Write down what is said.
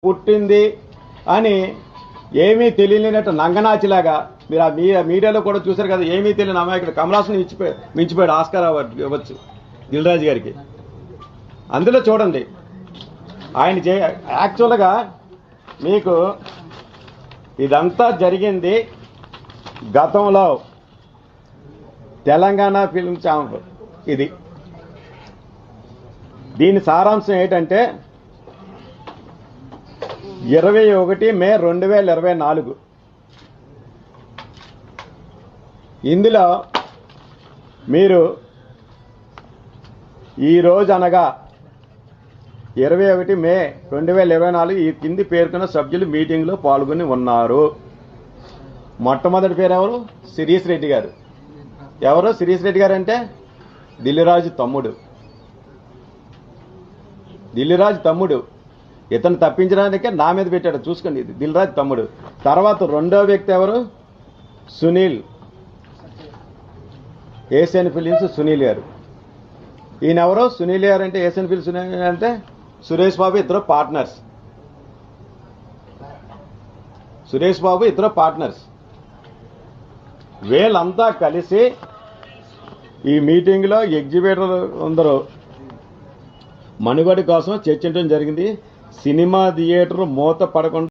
పుట్టింది అని ఏమీ తెలియలేనట్టు నంగనాచిలాగా మీరు ఆ మీడియాలో కూడా చూశారు కదా. ఏమీ తెలియని అమాయకుడు కమల్ హాసన్ మించిపోయాడు ఆస్కార్ అవార్డు ఇవ్వచ్చు దిల్ రాజు గారికి. అందులో చూడండి ఆయన యాక్చువల్గా మీకు ఇదంతా జరిగింది గతంలో తెలంగాణ ఫిల్మ్ ఛాంబర్. ఇది దీని సారాంశం ఏంటంటే 21 మే 2024 ఇందులో మీరు ఈరోజు అనగా 21 మే 2024 ఈ కింది పేర్కొన్న సభ్యులు మీటింగ్లో పాల్గొని ఉన్నారు. మొట్టమొదటి పేరు ఎవరు? శిరీష్ రెడ్డి గారు. ఎవరు శిరీష్ రెడ్డి గారు అంటే దిల్రాజు తమ్ముడు. దిల్రాజు తమ్ముడు ఇతను తప్పించడానికే నా మీద పెట్టాడు చూసుకోండి. దిల్రాజు తమ్ముడు. తర్వాత రెండో వ్యక్తి ఎవరు? సునీల్, ఏషియన్ ఫిలిమ్స్ సునీల్ గారు. ఈయన ఎవరు? సునీల్ గారు అంటే ఏషియన్ ఫిలిమ్స్ సునీల్ అంటే సురేష్ బాబు ఇద్దరు పార్ట్నర్స్. సురేష్ బాబు ఇద్దరు పార్ట్నర్స్. వీళ్ళంతా కలిసి ఈ మీటింగ్లో ఎగ్జిబిటర్ అందరూ మనుగడ కోసం చర్చించడం జరిగింది. సినిమా థియేటర్ మూత పడకుండా